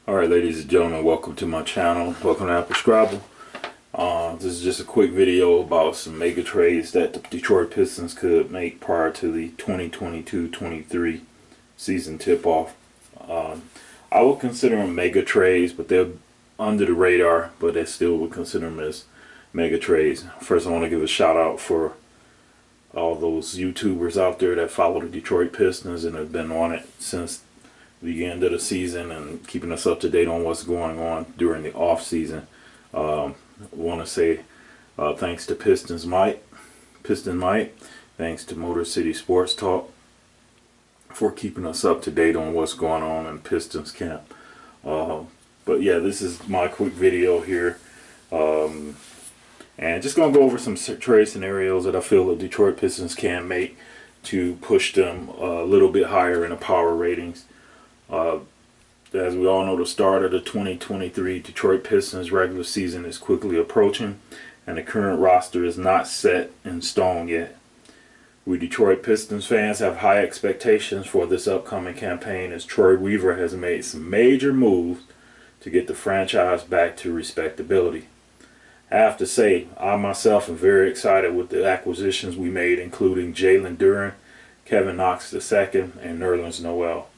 Alright, ladies and gentlemen, welcome to my channel. Welcome to Apple Scrabble. This is just a quick video about some mega trades that the Detroit Pistons could make prior to the 2022-23 season tip-off. I would consider them mega trades, but they're under the radar, but I still would consider them as mega trades. First, I want to give a shout out for all those YouTubers out there that follow the Detroit Pistons and have been on it since the end of the season and keeping us up to date on what's going on during the off season. I want to say thanks to Piston Mike, thanks to Motor City Sports Talk for keeping us up to date on what's going on in Pistons camp. But yeah, this is my quick video here, and just gonna go over some trade scenarios that I feel the Detroit Pistons can make to push them a little bit higher in the power ratings. As we all know, the start of the 2023 Detroit Pistons regular season is quickly approaching, and the current roster is not set in stone yet. We Detroit Pistons fans have high expectations for this upcoming campaign, as Troy Weaver has made some major moves to get the franchise back to respectability. I have to say, I myself am very excited with the acquisitions we made, including Jalen Duren, Kevin Knox II, and Nerlens Noel.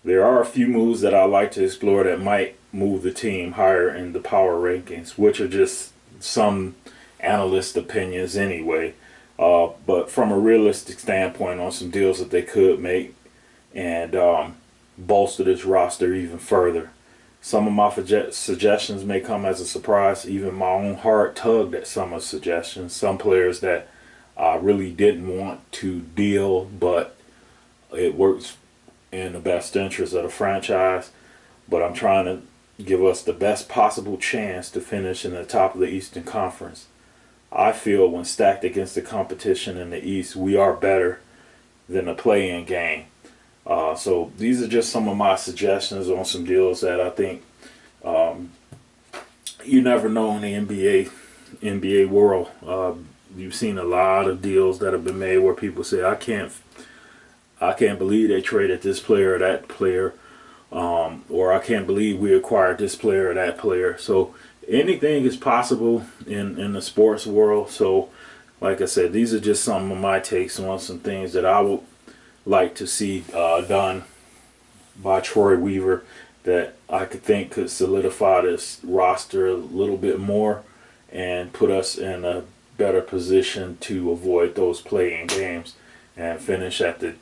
There are a few moves that I'd like to explore that might move the team higher in the power rankings, which are just some analyst opinions anyway. But from a realistic standpoint, on some deals that they could make and bolster this roster even further. Some of my suggestions may come as a surprise. Even my own heart tugged at some of the suggestions. Some players that I really didn't want to deal, but it works in the best interest of the franchise. But I'm trying to give us the best possible chance to finish in the top of the Eastern Conference. I feel when stacked against the competition in the East, we are better than the play-in game. So these are just some of my suggestions on some deals that I think you never know in the NBA world. You've seen a lot of deals that have been made where people say, I can't believe they traded this player or that player, or I can't believe we acquired this player or that player. So anything is possible in the sports world. So like I said, these are just some of my takes on some things that I would like to see done by Troy Weaver that I could solidify this roster a little bit more and put us in a better position to avoid those play-in games and finish at the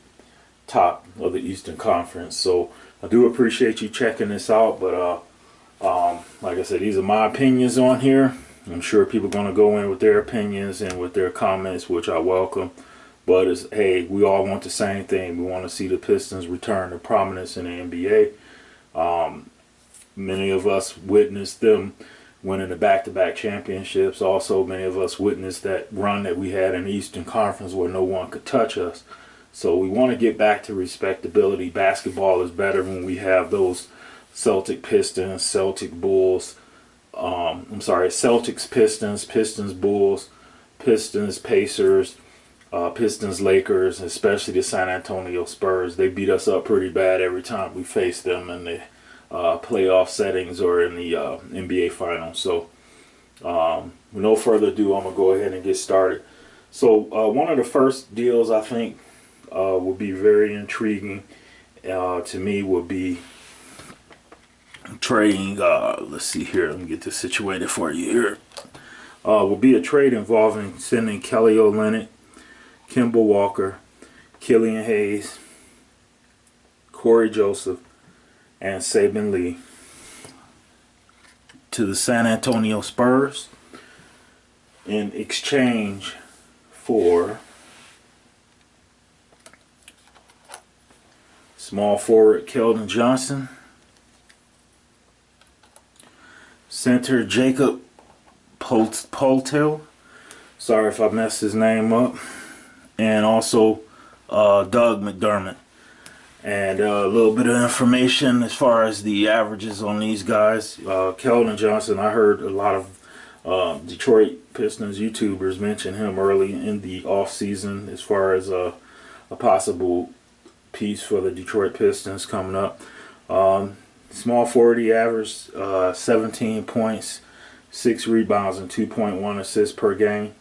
top of the Eastern Conference. So I do appreciate you checking this out, but like I said, these are my opinions on here. I'm sure people are going to go in with their opinions and with their comments, which I welcome. But it's, hey, we all want the same thing. We want to see the Pistons return to prominence in the NBA. Many of us witnessed them winning the back-to-back championships. Also, many of us witnessed that run that we had in the Eastern Conference where no one could touch us. So we want to get back to respectability. Basketball is better when we have those Celtic Pistons, Celtic Bulls. Celtics Pistons, Pistons Bulls, Pistons Pacers, Pistons Lakers, especially the San Antonio Spurs. They beat us up pretty bad every time we face them in the playoff settings or in the NBA Finals. So with no further ado, I'm going to go ahead and get started. So one of the first deals I think would be very intriguing to me would be trading, let's see here, let me get this situated for you here. Would be a trade involving sending Kelly Olynyk, Kimball Walker, Killian Hayes, Corey Joseph, and Saban Lee to the San Antonio Spurs in exchange for small forward Keldon Johnson, center Jacob Poltel, sorry if I messed his name up, and also Doug McDermott. And a little bit of information as far as the averages on these guys. Keldon Johnson, I heard a lot of Detroit Pistons YouTubers mention him early in the off season as far as a possible piece for the Detroit Pistons coming up. Small forward, he averaged 17 points, 6 rebounds, and 2.1 assists per game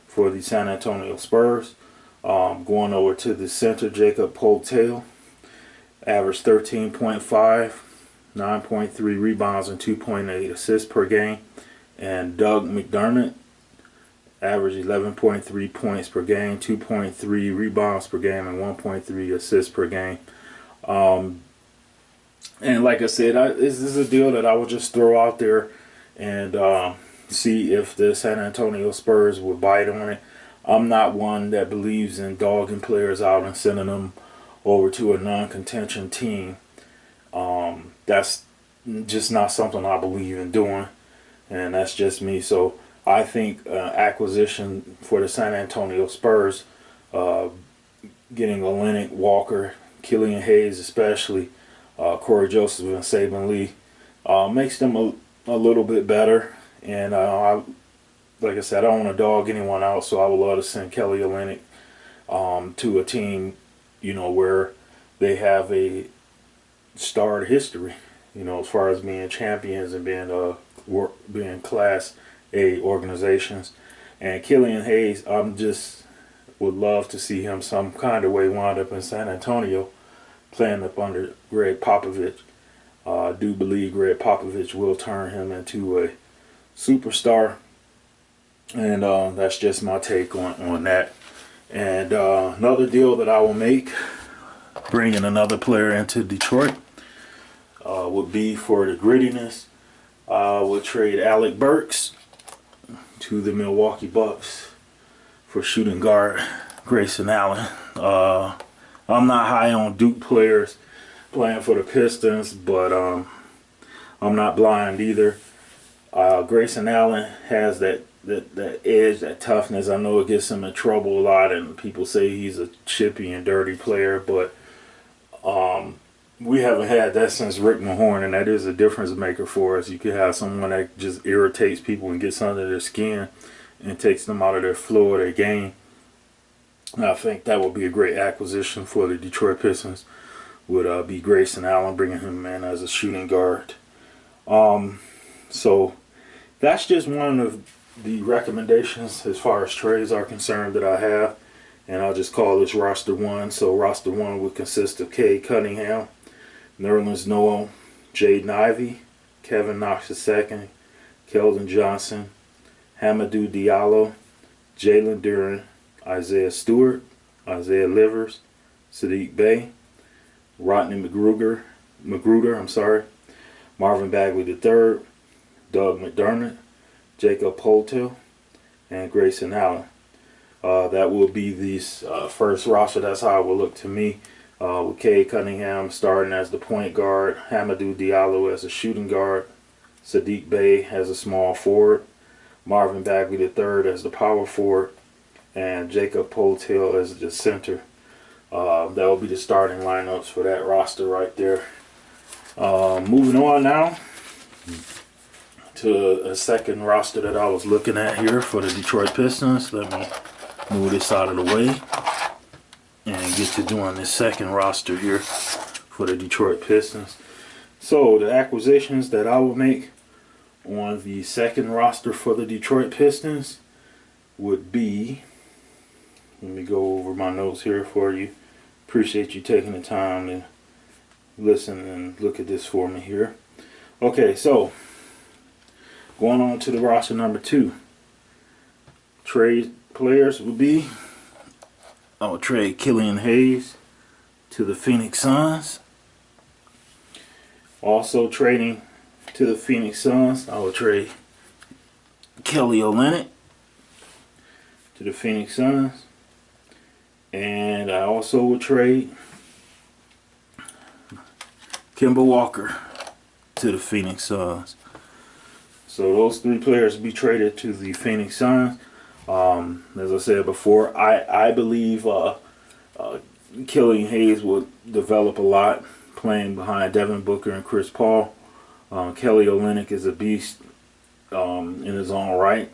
for the San Antonio Spurs. Going over to the center, Jakob Poeltl averaged 13.5, 9.3 rebounds, and 2.8 assists per game. And Doug McDermott averaged 11.3 points per game, 2.3 rebounds per game, and 1.3 assists per game. And like I said, this is a deal that I would just throw out there and see if the San Antonio Spurs would bite on it. I'm not one that believes in dogging players out and sending them over to a non-contention team. That's just not something I believe in doing, and that's just me. So I think acquisition for the San Antonio Spurs, getting Olynyk, Walker, Killian Hayes especially, Corey Joseph and Saban Lee, makes them a little bit better. And like I said, I don't want to dog anyone out, so I would love to send Kelly Olynyk to a team, you know, where they have a starred history, you know, as far as being champions and being Class A organizations. And Killian Hayes, would love to see him some kind of way wind up in San Antonio, playing up under Greg Popovich. I do believe Greg Popovich will turn him into a superstar, and that's just my take on that. And another deal that I will make, bringing another player into Detroit, would be for the grittiness. We'll trade Alec Burks to the Milwaukee Bucks for shooting guard Grayson Allen. I'm not high on Duke players playing for the Pistons, but I'm not blind either. Grayson Allen has that edge, that toughness. I know it gets him in trouble a lot, and people say he's a chippy and dirty player, but we haven't had that since Rick Mahorn, and that is a difference maker for us. You can have someone that just irritates people and gets under their skin and takes them out of their flow of their game. And I think that would be a great acquisition for the Detroit Pistons, would be Grayson Allen, bringing him in as a shooting guard. So that's just one of the recommendations as far as trades are concerned that I have. And I'll just call this roster one. So roster one would consist of Cade Cunningham, Nerlens Noel, Jaden Ivey, Kevin Knox II, Keldon Johnson, Hamidou Diallo, Jalen Duren, Isaiah Stewart, Isaiah Livers, Sadiq Bey, Rodney Magruder, Marvin Bagley III, Doug McDermott, Jakob Poeltl, and Grayson Allen. That will be the first roster. That's how it will look to me. With Cade Cunningham starting as the point guard, Hamidou Diallo as a shooting guard, Sadiq Bey as a small forward, Marvin Bagley III as the power forward, and Jakob Poeltl as the center. That will be the starting lineups for that roster right there. Moving on now to a second roster that I was looking at here for the Detroit Pistons. Let me move this out of the way and get to doing this second roster here for the Detroit Pistons. So the acquisitions that I will make on the second roster for the Detroit Pistons would be, let me go over my notes here for you. Appreciate you taking the time to listen and look at this for me here. Okay, so going on to the roster number two. Trade players would be, I will trade Killian Hayes to the Phoenix Suns. Also trading to the Phoenix Suns, I will trade Kelly Olynyk to the Phoenix Suns. And I also will trade Kimball Walker to the Phoenix Suns. So those three players will be traded to the Phoenix Suns. As I said before, I believe Killian Hayes will develop a lot playing behind Devin Booker and Chris Paul. Kelly Olynyk is a beast in his own right.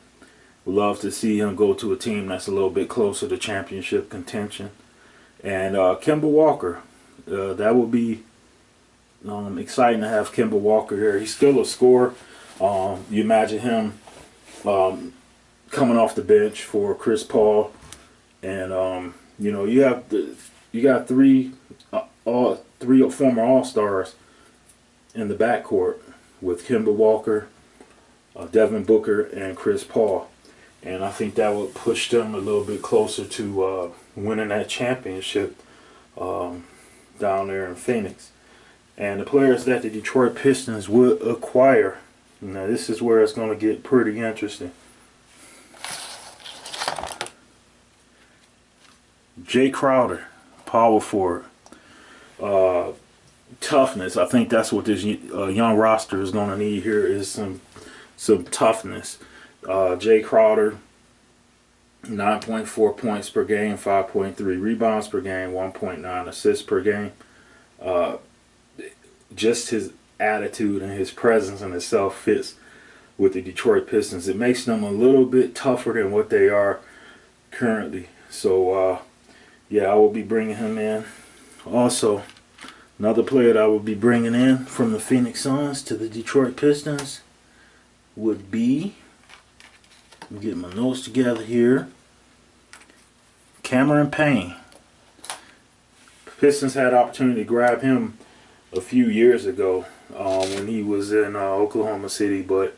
Love to see him go to a team that's a little bit closer to championship contention. And Kimball Walker, that will be Exciting to have Kimball Walker here. He's still a scorer. You imagine him coming off the bench for Chris Paul, and you know, you got three former All-Stars in the backcourt with Kimball Walker, Devin Booker, and Chris Paul, and I think that would push them a little bit closer to winning that championship down there in Phoenix. And the players that the Detroit Pistons would acquire, now this is where it's going to get pretty interesting. Jay Crowder, power forward. Toughness. I think that's what this young roster is going to need here, is some toughness. Jay Crowder, 9.4 points per game, 5.3 rebounds per game, 1.9 assists per game. Just his attitude and his presence in itself fits with the Detroit Pistons. It makes them a little bit tougher than what they are currently. So, yeah, I will be bringing him in. Also, another player that I will be bringing in from the Phoenix Suns to the Detroit Pistons would be, let me get my notes together here, Cameron Payne. Pistons had the opportunity to grab him a few years ago when he was in Oklahoma City, but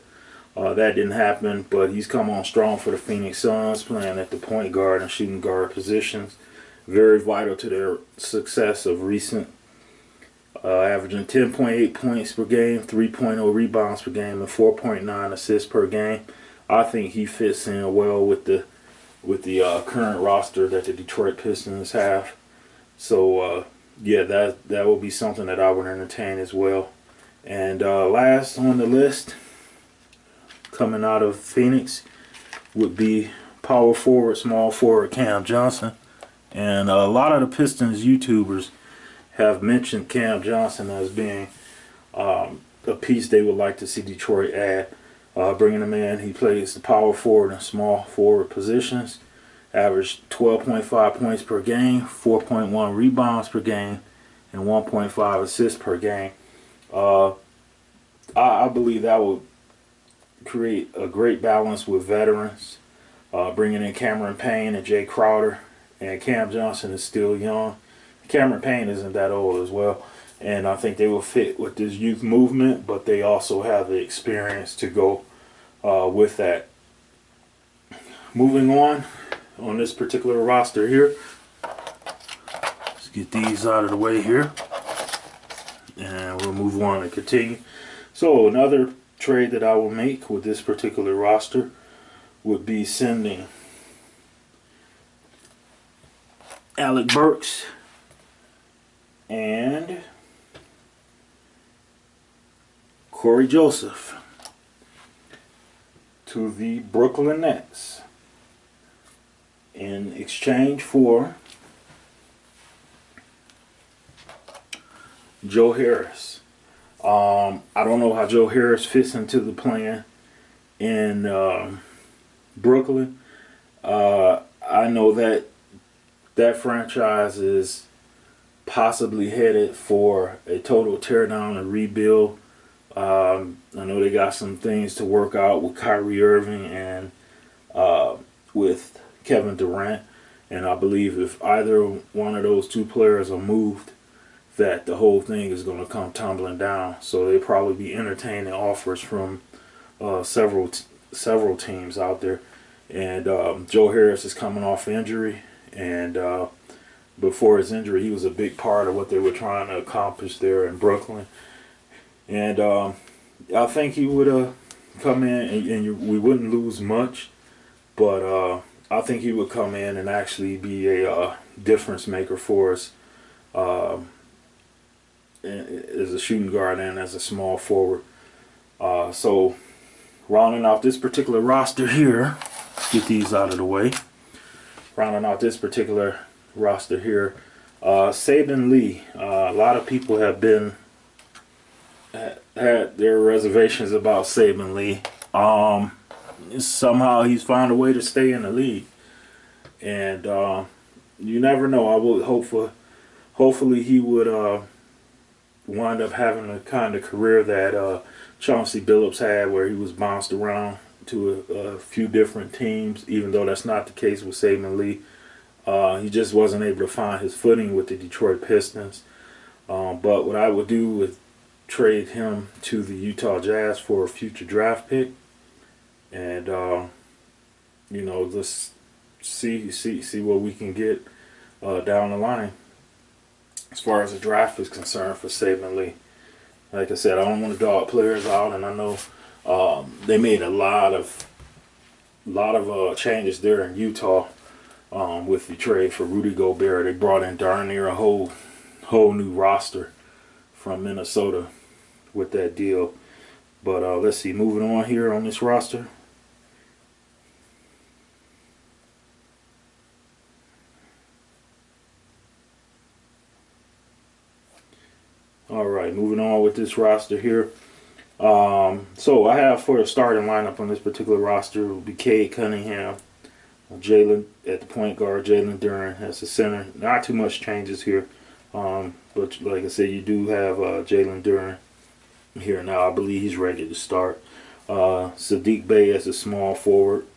that didn't happen. But he's come on strong for the Phoenix Suns, playing at the point guard and shooting guard positions. Very vital to their success of recent, averaging 10.8 points per game, 3.0 rebounds per game, and 4.9 assists per game. I think he fits in well with the current roster that the Detroit Pistons have. So yeah, that will be something that I would entertain as well. And last on the list, coming out of Phoenix, would be power forward, small forward Cam Johnson. And a lot of the Pistons YouTubers have mentioned Cam Johnson as being a piece they would like to see Detroit add. Bringing him in, he plays the power forward and small forward positions. Averaged 12.5 points per game, 4.1 rebounds per game, and 1.5 assists per game. I believe that will create a great balance with veterans. Bringing in Cameron Payne and Jay Crowder, and Cam Johnson is still young. Cameron Payne isn't that old as well, and I think they will fit with this youth movement, but they also have the experience to go with that. Moving on this particular roster here, let's get these out of the way here, and we'll move on and continue. So another trade that I will make with this particular roster would be sending Alec Burks and Corey Joseph to the Brooklyn Nets in exchange for Joe Harris. I don't know how Joe Harris fits into the plan in Brooklyn. I know that franchise is possibly headed for a total teardown and rebuild. I know they got some things to work out with Kyrie Irving and with Kevin Durant, and I believe if either one of those two players are moved, that the whole thing is going to come tumbling down. So they'll probably be entertaining offers from several teams out there. And Joe Harris is coming off injury, and before his injury, he was a big part of what they were trying to accomplish there in Brooklyn. And I think he would come in, and we wouldn't lose much, but I think he would come in and actually be a difference maker for us as a shooting guard and as a small forward. So rounding out this particular roster here, let's get these out of the way. Rounding out this particular roster here, Saban Lee. A lot of people have had their reservations about Saban Lee. Somehow he's found a way to stay in the league, and you never know. I would hopefully he would wind up having the kind of career that Chauncey Billups had, where he was bounced around to a few different teams, even though that's not the case with Saban Lee. He just wasn't able to find his footing with the Detroit Pistons. But what I would do would trade him to the Utah Jazz for a future draft pick, and you know, just see what we can get down the line as far as the draft is concerned for Saban Lee. Like I said, I don't want to dog players out, and I know they made a lot of changes there in Utah with the trade for Rudy Gobert. They brought in darn near a whole new roster from Minnesota with that deal. But let's see, moving on here on this roster. All right, moving on with this roster here. So I have for the starting lineup on this particular roster will be Cade Cunningham, Jalen at the point guard, Jalen Duren as the center. Not too much changes here, but like I said, you do have Jalen Duren here now. I believe he's ready to start. Sadiq Bey as a small forward.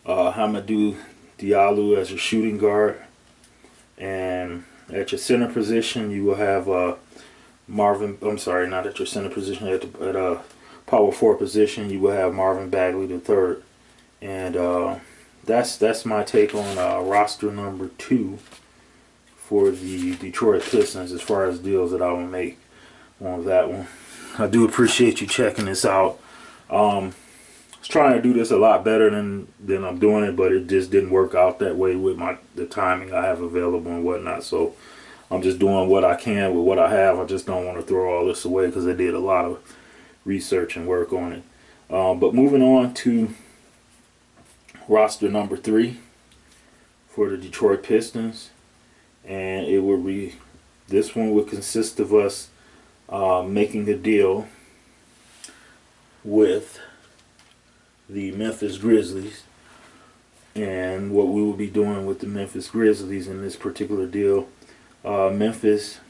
Hamidou Diallo as a shooting guard, and at your center position, you will have not at your center position. At power forward position, you will have Marvin Bagley III, and that's my take on roster number 2 for the Detroit Pistons as far as deals that I will make on that one. I do appreciate you checking this out. I was trying to do this a lot better than I'm doing it, but it just didn't work out that way with the timing I have available and whatnot. So I'm just doing what I can with what I have. I just don't want to throw all this away because I did a lot of research and work on it. But moving on to roster number 3 for the Detroit Pistons, and it will be, this one would consist of us making a deal with the Memphis Grizzlies. And what we will be doing with the Memphis Grizzlies in this particular deal, Memphis,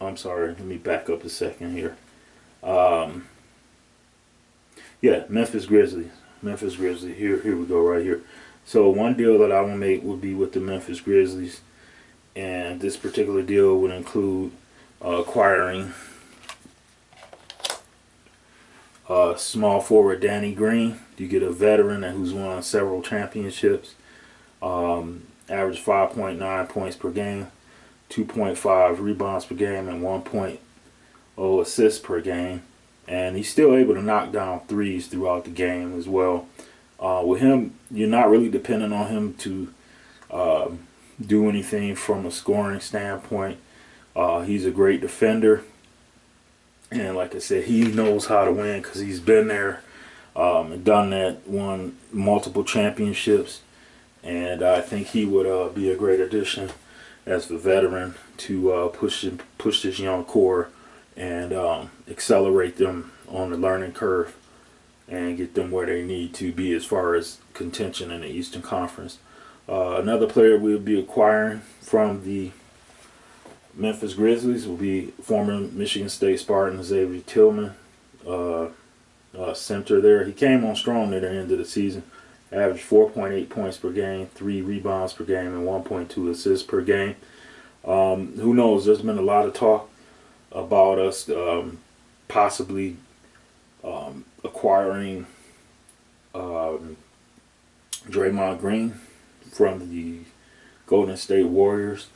I'm sorry, let me back up a second here. Yeah, Memphis Grizzlies. Here we go right here. So one deal that I will make would be with the Memphis Grizzlies, and this particular deal would include acquiring small forward Danny Green. You get a veteran who's won several championships. Average 5.9 points per game, 2.5 rebounds per game, and 1.0 assists per game. And he's still able to knock down threes throughout the game as well. With him, you're not really dependent on him to do anything from a scoring standpoint. He's a great defender. And like I said, he knows how to win because he's been there and done that, won multiple championships. And I think he would be a great addition as the veteran to push this young core and accelerate them on the learning curve and get them where they need to be as far as contention in the Eastern Conference. Another player we'll be acquiring from the Memphis Grizzlies will be former Michigan State Spartan Xavier Tillman, center there. He came on strong at the end of the season. Averaged 4.8 points per game, 3 rebounds per game, and 1.2 assists per game. Who knows? There's been a lot of talk about us possibly acquiring Draymond Green from the Golden State Warriors.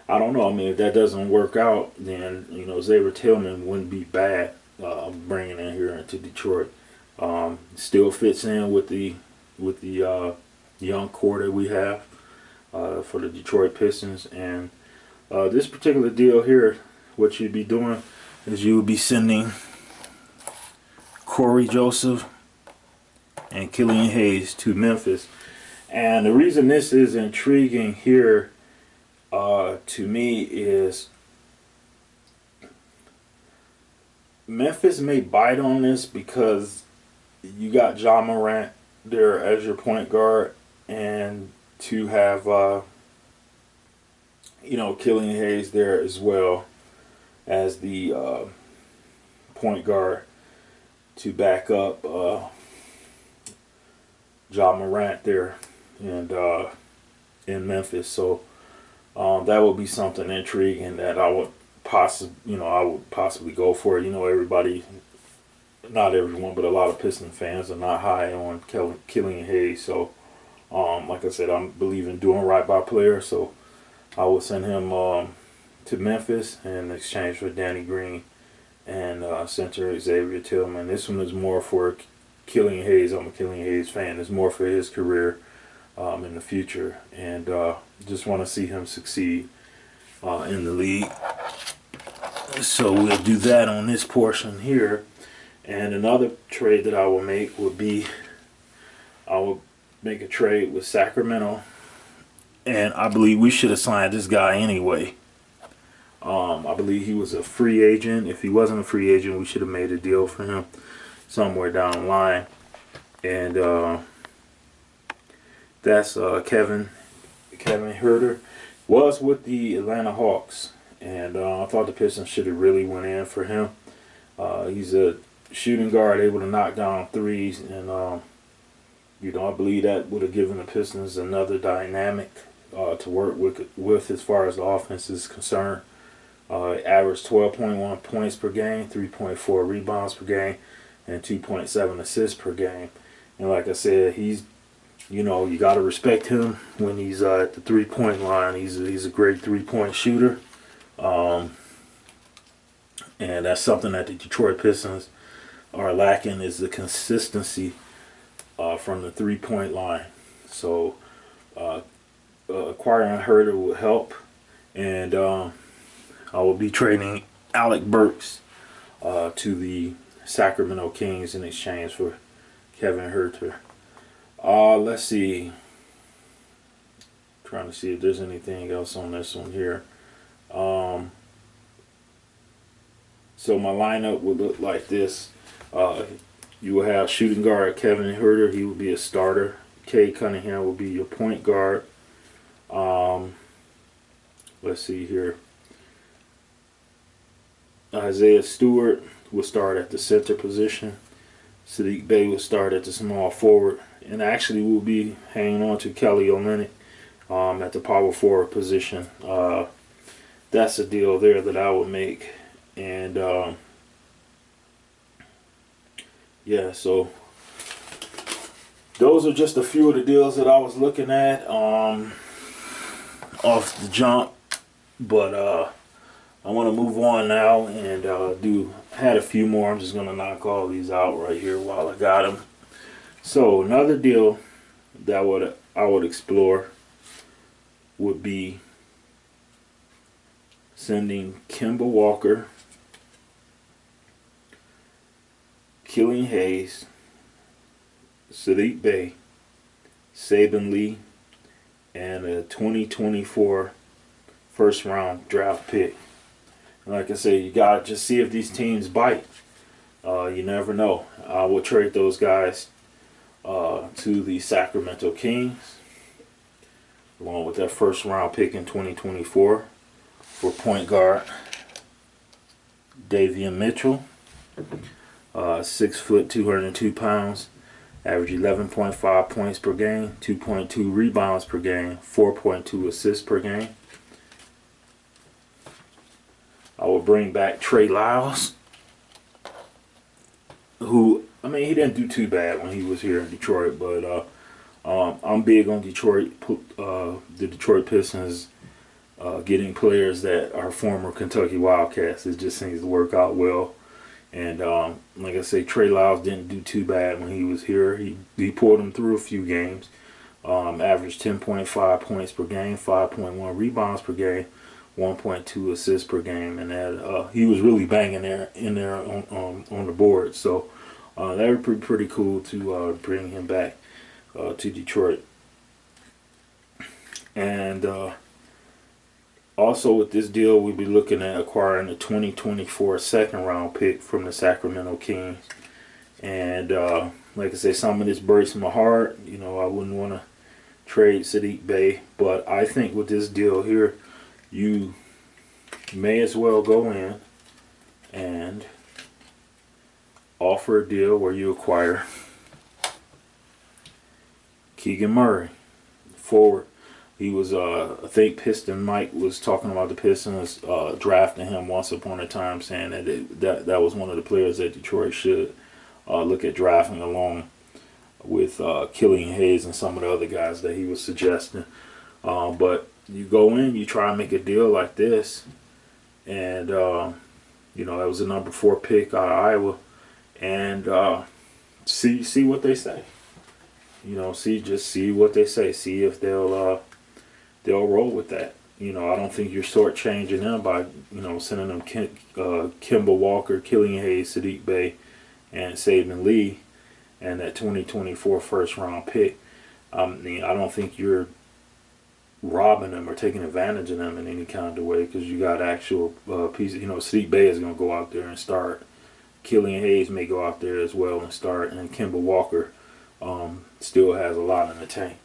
I don't know. I mean, if that doesn't work out, then Xavier Tillman wouldn't be bad bringing in here into Detroit. Still fits in with the young core that we have for the Detroit Pistons. And this particular deal here, what you'd be doing is you would be sending Corey Joseph and Killian Hayes to Memphis. And the reason this is intriguing here to me is Memphis may bite on this because you got Ja Morant there as your point guard, and to have you know, Killian Hayes there as well as the point guard to back up Ja Morant there and in Memphis. So that would be something intriguing that I would possibly go for. You know, everybody, not everyone, but a lot of Piston fans are not high on Killian Hayes. So like I said, I believe in doing right by players. So I will send him to Memphis in exchange for Danny Green and center Xavier Tillman. This one is more for Killian Hayes. I'm a Killian Hayes fan. It's more for his career in the future, and just want to see him succeed in the league. So we'll do that on this portion here. And another trade that I will make would be, I will make a trade with Sacramento, and I believe we should have signed this guy anyway. I believe he was a free agent. If he wasn't a free agent, we should have made a deal for him somewhere down the line. And that's Kevin Huerter. Was with the Atlanta Hawks, and I thought the Pistons should have really went in for him. He's a shooting guard, able to knock down threes, and you know, I believe that would have given the Pistons another dynamic to work with as far as the offense is concerned. Averaged 12.1 points per game, 3.4 rebounds per game, and 2.7 assists per game. And like I said, he's, you know, you got to respect him when he's at the three-point line. He's a great three-point shooter. And that's something that the Detroit Pistons are lacking, is the consistency from the three-point line. So acquiring Huerter will help. And I will be trading Alec Burks to the Sacramento Kings in exchange for Kevin Huerter. Let's see. Trying to see if there's anything else on this one here. So my lineup would look like this. You will have shooting guard Kevin Huerter. He will be a starter. Cade Cunningham will be your point guard. Let's see here. Isaiah Stewart will start at the center position. Saddiq Bey will start at the small forward. And actually we'll be hanging on to Kelly Olynyk at the power forward position. That's a deal there that I would make. And yeah, so those are just a few of the deals that I was looking at off the jump. But I want to move on now and had a few more. I'm just going to knock all these out right here while I got them. So another deal that I would explore would be sending Kimball Walker, Killian Hayes, Saddiq Bey, Saban Lee, and a 2024 first round draft pick. And like I say, you gotta just see if these teams bite. You never know. I will trade those guys to the Sacramento Kings, along with that first round pick in 2024 for point guard Davion Mitchell. 6 foot, 202 pounds, average 11.5 points per game, 2.2 rebounds per game, 4.2 assists per game. I will bring back Trey Lyles, who, I mean, he didn't do too bad when he was here in Detroit, but I'm big on Detroit, the Detroit Pistons getting players that are former Kentucky Wildcats. It just seems to work out well. And like I say, Trey Lyles didn't do too bad when he was here. He pulled him through a few games. Averaged 10.5 points per game, 5.1 rebounds per game, 1.2 assists per game, and that he was really banging in there on the board. So that would be pretty cool to bring him back to Detroit. And also with this deal, we'll be looking at acquiring a 2024 second round pick from the Sacramento Kings. And like I say, some of this breaks my heart. You know, I wouldn't want to trade Saddiq Bey, but I think with this deal here, you may as well go in and offer a deal where you acquire Keegan Murray, forward. He was, I think Piston Mike was talking about the Pistons drafting him once upon a time, saying that that was one of the players that Detroit should look at drafting along with Killian Hayes and some of the other guys that he was suggesting. But you go in, you try and make a deal like this, and you know, that was a number 4 pick out of Iowa, and see what they say. You know, just see what they say. See if they'll roll with that. You know, I don't think you're shortchanging them by, you know, sending them Kimball Walker, Killian Hayes, Sadiq Bey, and Saban Lee, and that 2024 first round pick. I mean, I don't think you're robbing them or taking advantage of them in any kind of way, because you got actual pieces. You know, Sadiq Bey is going to go out there and start. Killian Hayes may go out there as well and start, and Kimball Walker still has a lot in the tank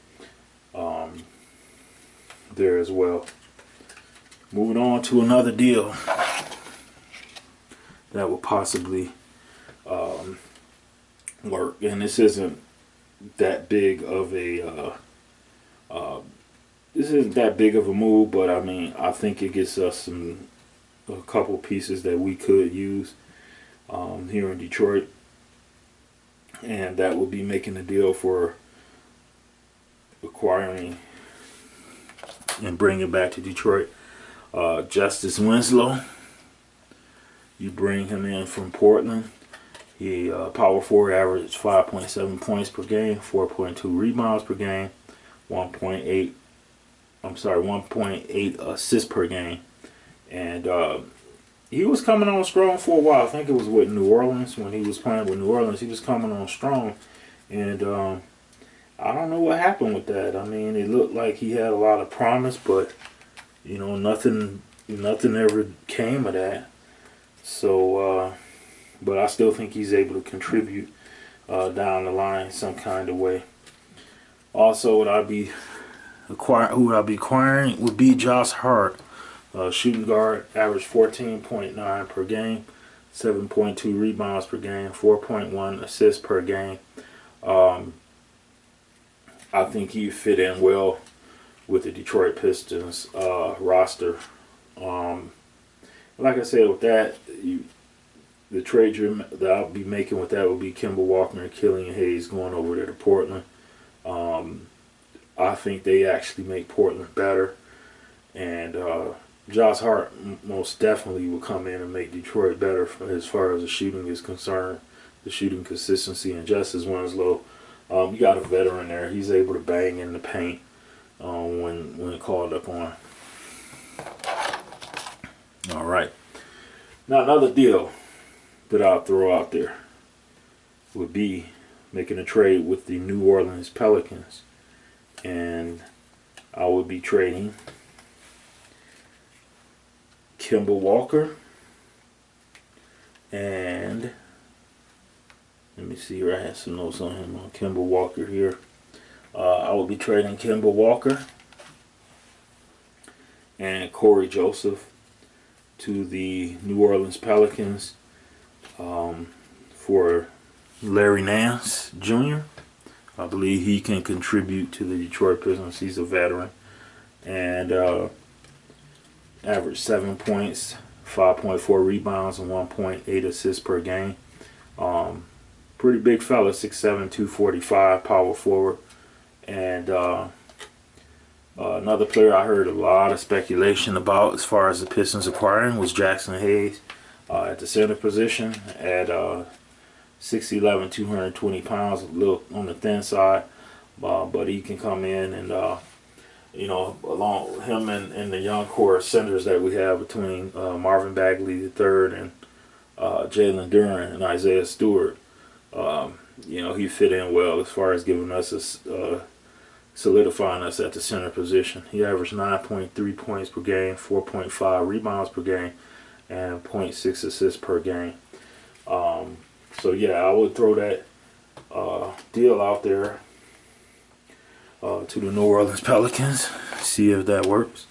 there as well. Moving on to another deal that will possibly work, and this isn't that big of a move, but I mean, I think it gets us a couple pieces that we could use here in Detroit, and that will be making a deal for acquiring and bringing back to Detroit Justice Winslow. You bring him in from Portland. He power forward, averaged 5.7 points per game, 4.2 rebounds per game, 1.8 assists per game, and he was coming on strong for a while. I think it was with New Orleans, when he was playing with New Orleans. He was coming on strong, and I don't know what happened with that. I mean, it looked like he had a lot of promise, but you know, nothing ever came of that. So, but I still think he's able to contribute down the line some kind of way. Also, who I'd be acquiring would be Josh Hart. Shooting guard, averaged 14.9 per game, 7.2 rebounds per game, 4.1 assists per game. I think he fit in well with the Detroit Pistons roster. Like I said, with that, the trade that I'll be making with that will be Kimball Walker and Killian Hayes going over there to Portland. I think they actually make Portland better, and Josh Hart most definitely will come in and make Detroit better as far as the shooting is concerned, the shooting consistency. And Justice Winslow, you got a veteran there. He's able to bang in the paint when called up on. All right. Now, another deal that I'll throw out there would be making a trade with the New Orleans Pelicans. And I would be trading Kimball Walker and let me see here, I had some notes on him on Kimball Walker here. I would be trading Kimball Walker and Corey Joseph to the New Orleans Pelicans for Larry Nance Jr. I believe he can contribute to the Detroit Pistons. He's a veteran, and averaged 7 points, 5.4 rebounds, and 1.8 assists per game. Pretty big fella, 6'7", 245, power forward. And another player I heard a lot of speculation about as far as the Pistons acquiring was Jackson Hayes at the center position at 6'11", 220 pounds, a little on the thin side, but he can come in and, you know, along with him and the young core of centers that we have between Marvin Bagley III and Jalen Duren and Isaiah Stewart, you know, he fit in well as far as giving us solidifying us at the center position. He averaged 9.3 points per game, 4.5 rebounds per game, and 0.6 assists per game. So yeah, I would throw that deal out there to the New Orleans Pelicans, see if that works.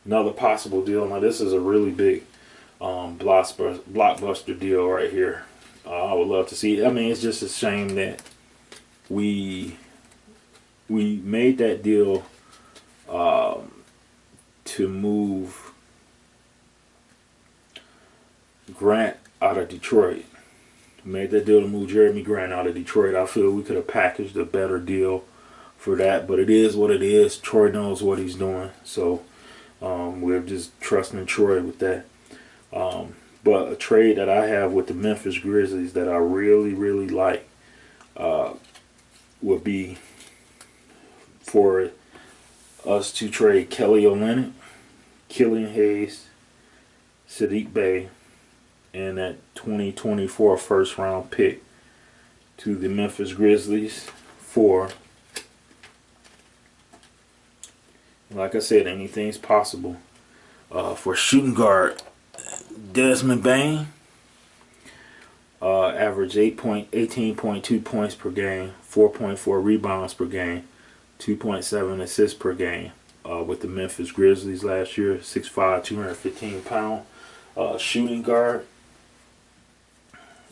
Another possible deal. Now this is a really big blockbuster deal right here. I would love to see. I mean, it's just a shame that we made that deal to move Grant out of Detroit. We made that deal to move Jeremy Grant out of Detroit. I feel we could have packaged a better deal for that, but it is what it is. Troy knows what he's doing, so we're just trusting Troy with that. But a trade that I have with the Memphis Grizzlies that I really, really like would be for us to trade Kelly Olynyk, Killian Hayes, Sadiq Bey, and that 2024 first round pick to the Memphis Grizzlies for, like I said, anything's possible. For shooting guard Desmond Bane, average 18.2 points per game, 4.4 rebounds per game, 2.7 assists per game with the Memphis Grizzlies last year. 6'5", 215 pound shooting guard.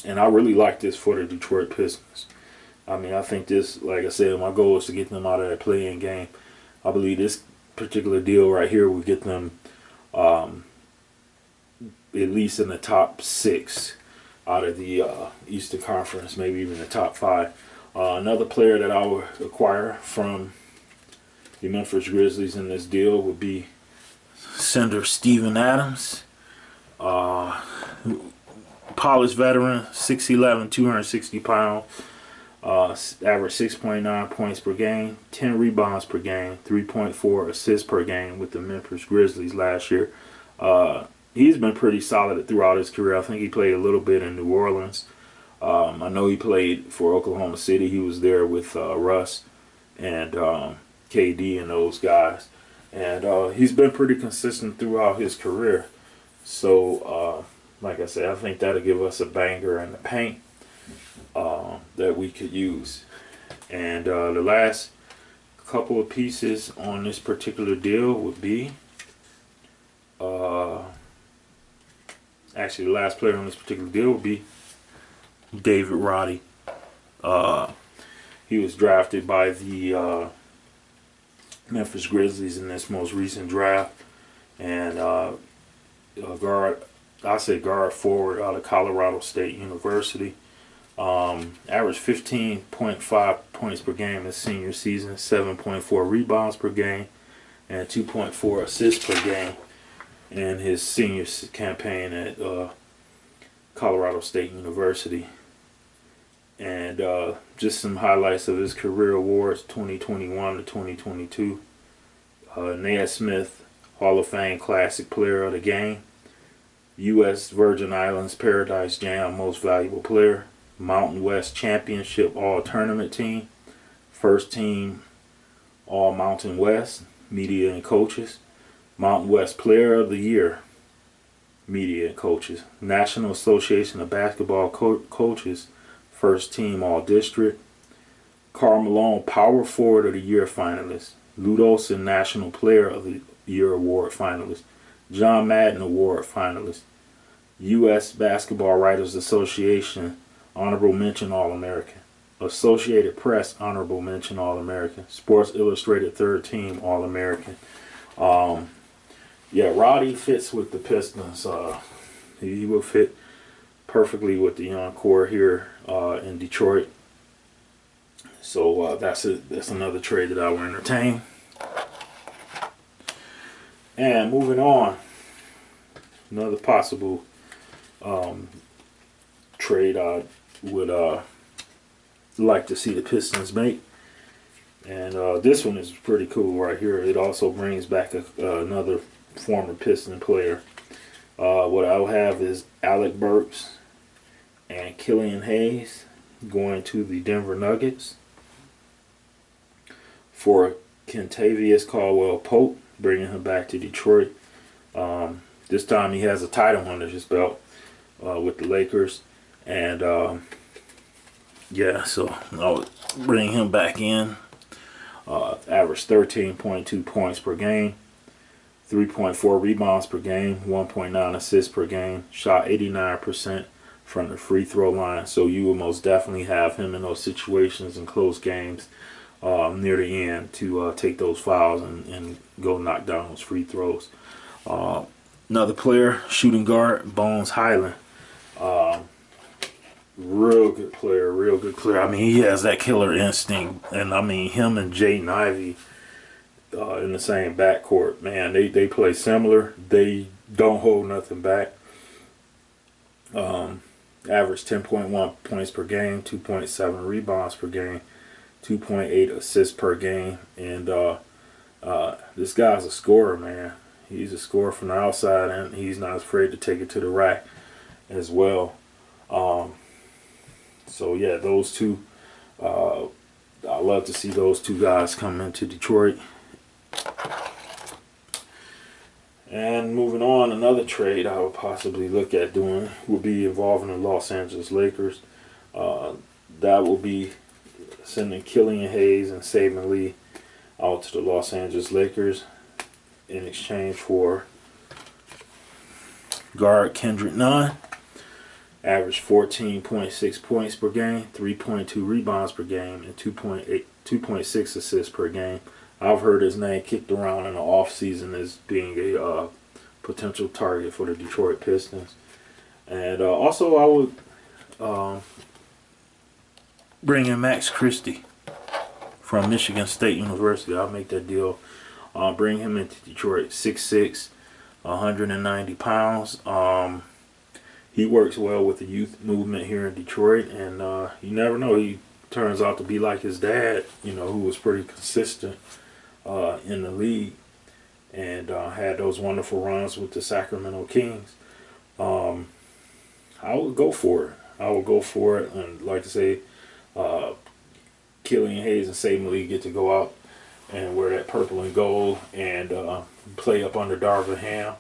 And I really like this for the Detroit Pistons. I mean, I think this, like I said, my goal is to get them out of that play-in game. I believe this particular deal right here will get them at least in the top 6 out of the Eastern Conference, maybe even the top 5. Another player that I would acquire from the Memphis Grizzlies in this deal would be center Steven Adams. Polished veteran, 6'11", 260 pounds. Average 6.9 points per game, 10 rebounds per game, 3.4 assists per game with the Memphis Grizzlies last year. He's been pretty solid throughout his career. I think he played a little bit in New Orleans. I know he played for Oklahoma City. He was there with Russ and KD and those guys. And he's been pretty consistent throughout his career. So, like I said, I think that'll give us a banger in the paint that we could use. And the last couple of pieces on this particular deal would be actually the last player on this particular deal would be David Roddy. He was drafted by the Memphis Grizzlies in this most recent draft, and guard forward out of Colorado State University. Averaged 15.5 points per game his senior season, 7.4 rebounds per game, and 2.4 assists per game in his senior campaign at Colorado State University. And just some highlights of his career awards, 2021 to 2022. Naismith Hall of Fame Classic Player of the Game. U.S. Virgin Islands Paradise Jam Most Valuable Player. Mountain West Championship All-Tournament Team. First Team All-Mountain West, Media and Coaches. Mountain West Player of the Year, Media and Coaches. National Association of Basketball Coaches, First Team All-District. Karl Malone Power Forward of the Year finalist. Lute Olson National Player of the Year Award finalist. John Madden Award finalist. U.S. Basketball Writers Association Honorable Mention All-American. Associated Press Honorable Mention All-American. Sports Illustrated Third Team All-American. Yeah, Roddy fits with the Pistons. He will fit perfectly with the young core here in Detroit. So that's another trade that I will entertain. And moving on, another possible trade I would like to see the Pistons make. And this one is pretty cool right here. It also brings back another former Piston player. What I'll have is Alec Burks and Killian Hayes going to the Denver Nuggets for Kentavious Caldwell Pope, bringing him back to Detroit. This time he has a title under his belt with the Lakers. And yeah, so I'll bring him back in. Average 13.2 points per game, 3.4 rebounds per game, 1.9 assists per game, shot 89% from the free throw line. So you will most definitely have him in those situations in close games near the end to take those fouls and go knock down those free throws. Another player, shooting guard, Bones Highland. Real good player, real good player. I mean, he has that killer instinct. And I mean, him and Jaden Ivey in the same backcourt, man, they play similar. They don't hold nothing back. Average 10.1 points per game, 2.7 rebounds per game, 2.8 assists per game. And this guy's a scorer, man. He's a scorer from the outside, and he's not afraid to take it to the rack as well. So yeah, those two, I love to see those two guys come into Detroit. And moving on, another trade I would possibly look at doing would be involving the Los Angeles Lakers. That will be sending Killian Hayes and Saban Lee out to the Los Angeles Lakers in exchange for guard Kendrick Nunn. Average 14.6 points per game, 3.2 rebounds per game, and 2.6 assists per game. I've heard his name kicked around in the offseason as being a potential target for the Detroit Pistons. And also I would bring in Max Christie from Michigan State University. I'll make that deal. Bring him into Detroit. 6'6", 190 pounds. He works well with the youth movement here in Detroit, and you never know. He turns out to be like his dad, you know, who was pretty consistent in the league and had those wonderful runs with the Sacramento Kings. I would go for it. I would go for it, and like to say, Killian Hayes and Saban Lee get to go out and wear that purple and gold and play up under Darvin Ham.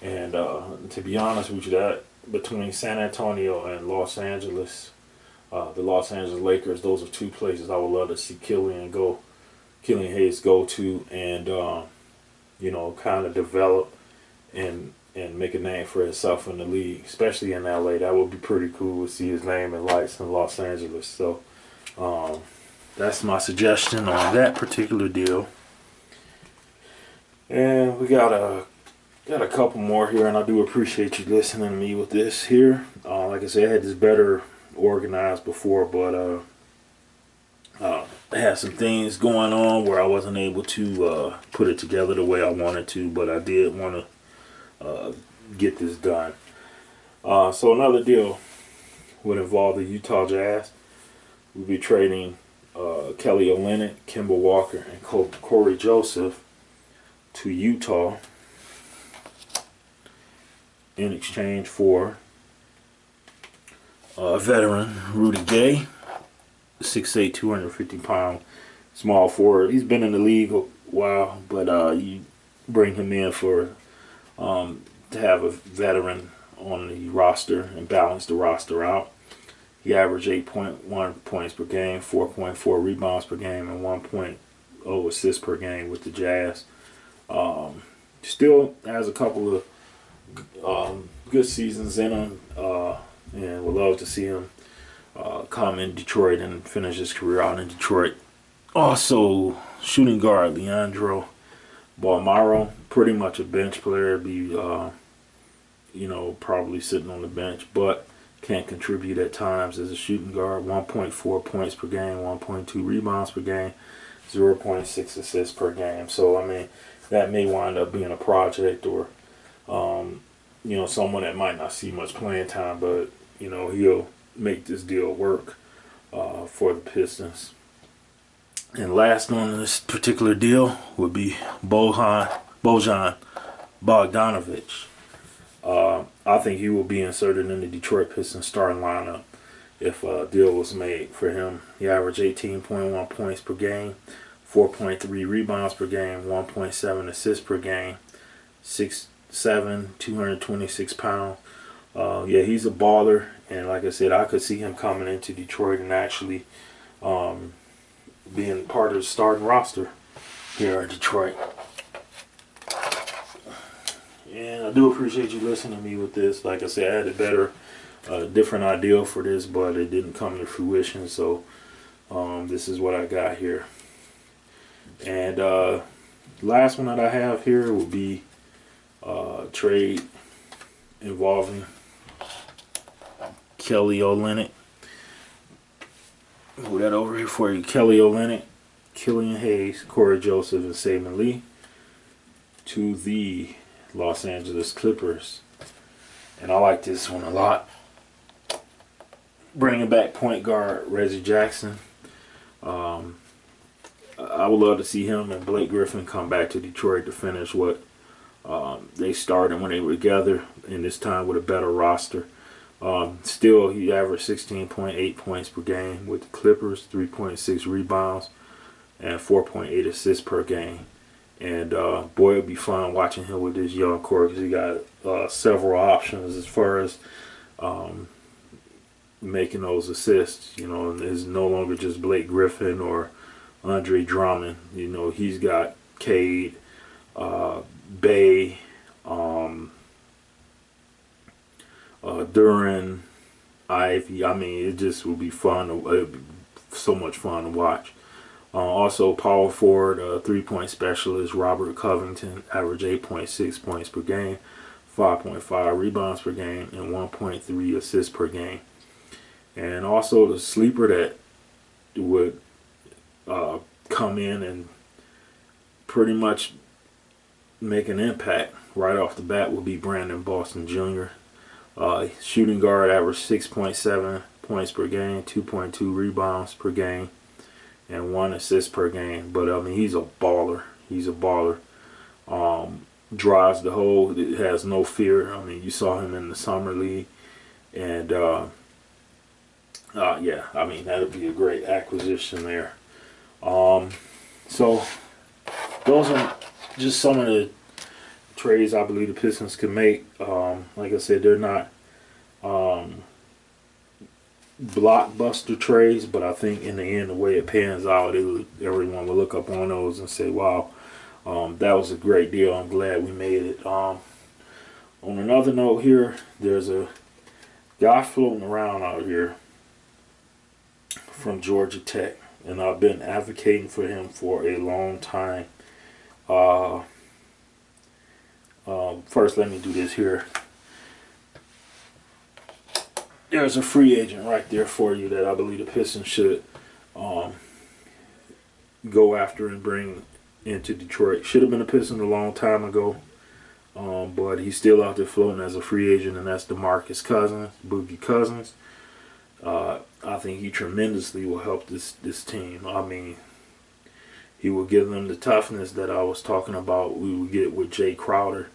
And to be honest with you, that between San Antonio and Los Angeles, the Los Angeles Lakers, those are two places I would love to see Killian Hayes go to, and you know, kind of develop and make a name for himself in the league, especially in LA. That would be pretty cool to see his name in lights in Los Angeles. So that's my suggestion on that particular deal. And we got a couple more here, and I do appreciate you listening to me with this here. Like I said, I had this better organized before, but I had some things going on where I wasn't able to put it together the way I wanted to, but I did want to get this done. So another deal would involve the Utah Jazz. We'll be trading Kelly Olynyk, Kimball Walker, and Corey Joseph to Utah in exchange for veteran Rudy Gay, 6'8", 250-pound small forward. He's been in the league a while, but you bring him in for to have a veteran on the roster and balance the roster out. He averaged 8.1 points per game, 4.4 rebounds per game, and 1.0 assists per game with the Jazz. Still has a couple of good seasons in him, and would love to see him come in Detroit and finish his career out in Detroit. Also, shooting guard Leandro Balmaro, pretty much a bench player, be you know, probably sitting on the bench, but can contribute at times as a shooting guard. 1.4 points per game, 1.2 rebounds per game, 0.6 assists per game. So I mean, that may wind up being a project, or you know, someone that might not see much playing time, but you know, he'll make this deal work for the Pistons. And last on this particular deal would be Bojan Bogdanovic. I think he will be inserted in the Detroit Pistons starting lineup if a deal was made for him. He averaged 18.1 points per game, 4.3 rebounds per game, 1.7 assists per game, 6'7", 226 pounds. Yeah, he's a baller, and like I said, I could see him coming into Detroit and actually being part of the starting roster here in Detroit. And I do appreciate you listening to me with this. Like I said, I had a better, different idea for this, but it didn't come to fruition. So this is what I got here. And last one that I have here will be trade involving Kelly Olynyk. Move that over here for you. Kelly Olynyk, Killian Hayes, Corey Joseph, and Saban Lee to the Los Angeles Clippers. And I like this one a lot. Bringing back point guard Rezzy Jackson. I would love to see him and Blake Griffin come back to Detroit to finish what they started when they were together, and this time with a better roster. Still, he averaged 16.8 points per game with the Clippers, 3.6 rebounds, and 4.8 assists per game. And boy, it'll be fun watching him with this young core because he got several options as far as making those assists. You know, and it's no longer just Blake Griffin or Andre Drummond. You know, he's got Cade, Bay, Duren, Ivy. I mean, it just will be fun. It'll be so much fun to watch. Also, power forward, 3-point specialist Robert Covington, average 8.6 points per game, 5.5 rebounds per game, and 1.3 assists per game. And also the sleeper that would come in and pretty much make an impact right off the bat will be Brandon Boston Jr. Shooting guard, averaged 6.7 points per game, 2.2 rebounds per game, and 1 assist per game. But I mean, he's a baller. He's a baller. Drives the hole. Has no fear. I mean, you saw him in the summer league, and yeah, I mean, that would be a great acquisition there. So those are just some of the trades I believe the Pistons can make. Like I said, they're not blockbuster trades, but I think in the end, the way it pans out, everyone will look up on those and say, wow, that was a great deal. I'm glad we made it. On another note here, there's a guy floating around out here from Georgia Tech, and I've been advocating for him for a long time. First, let me do this here. There's a free agent right there for you that I believe the Pistons should go after and bring into Detroit. Should have been a Piston a long time ago, but he's still out there floating as a free agent, and that's DeMarcus Cousins, Boogie Cousins. I think he tremendously will help this team. I mean, he will give them the toughness that I was talking about we would get with Jay Crowder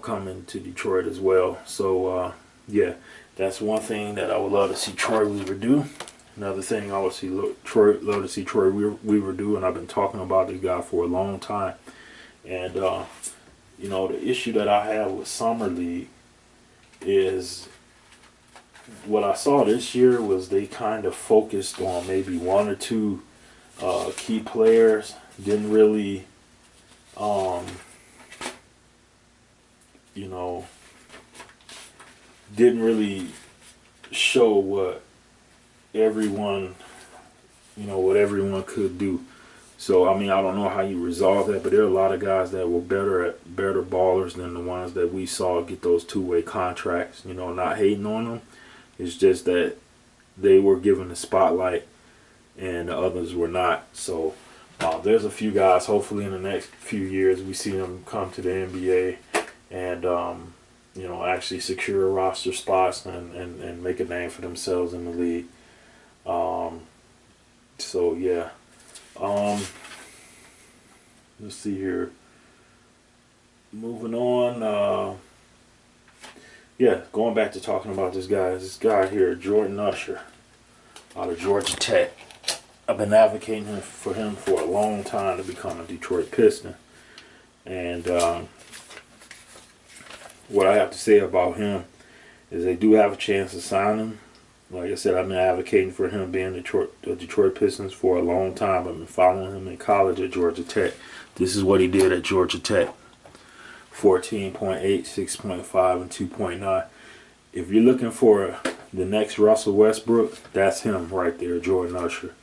coming to Detroit as well. So, yeah, that's one thing that I would love to see Troy Weaver do. Another thing I would love to see Troy Weaver do, and I've been talking about this guy for a long time. And, you know, the issue that I have with Summer League is what I saw this year was they kind of focused on maybe one or two key players. Didn't really, you know, didn't really show what everyone, what everyone could do. So, I mean, I don't know how you resolve that, but there are a lot of guys that were better ballers than the ones that we saw get those two-way contracts. You know, not hating on them. It's just that they were given the spotlight and the others were not. So there's a few guys, hopefully in the next few years, we see them come to the NBA and, actually secure roster spots and make a name for themselves in the league. So, yeah. Let's see here. Moving on. Yeah, going back to talking about this guy here, Jordan Usher, out of Georgia Tech. I've been advocating for him for a long time to become a Detroit Piston. And what I have to say about him is they do have a chance to sign him. Like I said, I've been advocating for him being the Detroit Pistons for a long time. I've been following him in college at Georgia Tech. This is what he did at Georgia Tech. 14.8, 6.5, and 2.9. If you're looking for the next Russell Westbrook, that's him right there, Jordan Usher.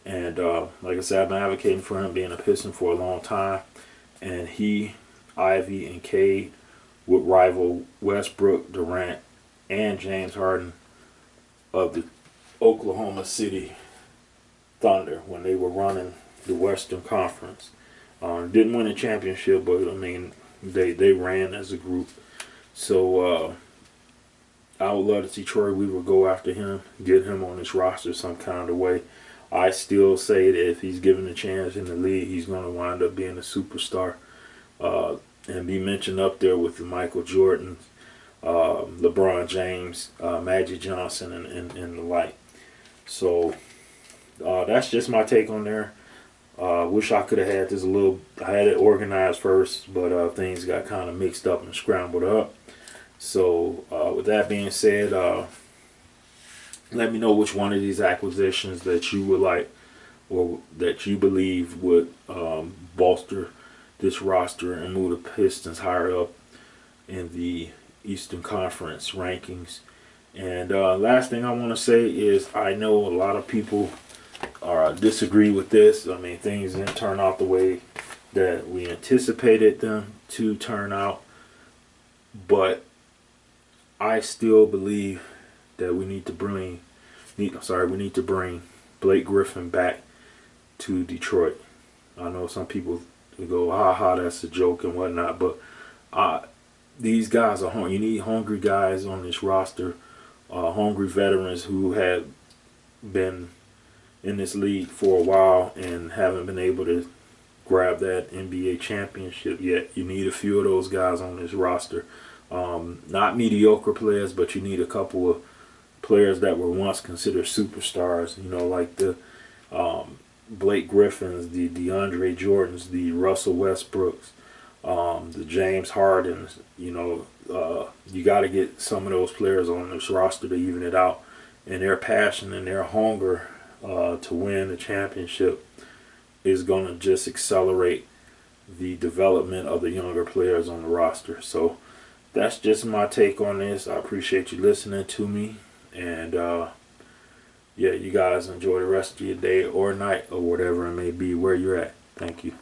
And like I said, I've been advocating for him being a Piston for a long time. And he, Ivy, and Cade would rival Westbrook, Durant, and James Harden of the Oklahoma City Thunder when they were running the Western Conference. Didn't win a championship, but I mean, they ran as a group. So I would love to see Troy Weaver go after him, get him on his roster some kind of way. I still say that if he's given a chance in the league, he's going to wind up being a superstar and be mentioned up there with the Michael Jordan, LeBron James, Magic Johnson, and the like. So that's just my take on there. Wish I could have had this I had it organized first, but things got kind of mixed up and scrambled up. So with that being said, let me know which one of these acquisitions that you would like or that you believe would bolster this roster and move the Pistons higher up in the Eastern Conference rankings. And last thing I want to say is I know a lot of people disagree with this. I mean, things didn't turn out the way that we anticipated them to turn out. But I still believe that we need to bring Blake Griffin back to Detroit. I know some people go, ha, that's a joke and whatnot, but these guys are hungry. You need hungry guys on this roster, hungry veterans who have been in this league for a while and haven't been able to grab that NBA championship yet. You need a few of those guys on this roster. Not mediocre players, but you need a couple of players that were once considered superstars, you know, like the Blake Griffins, the DeAndre Jordans, the Russell Westbrooks, the James Hardens. You know, you got to get some of those players on this roster to even it out. And their passion and their hunger to win the championship is going to just accelerate the development of the younger players on the roster. So that's just my take on this. I appreciate you listening to me. And yeah, you guys enjoy the rest of your day or night or whatever it may be where you're at. Thank you.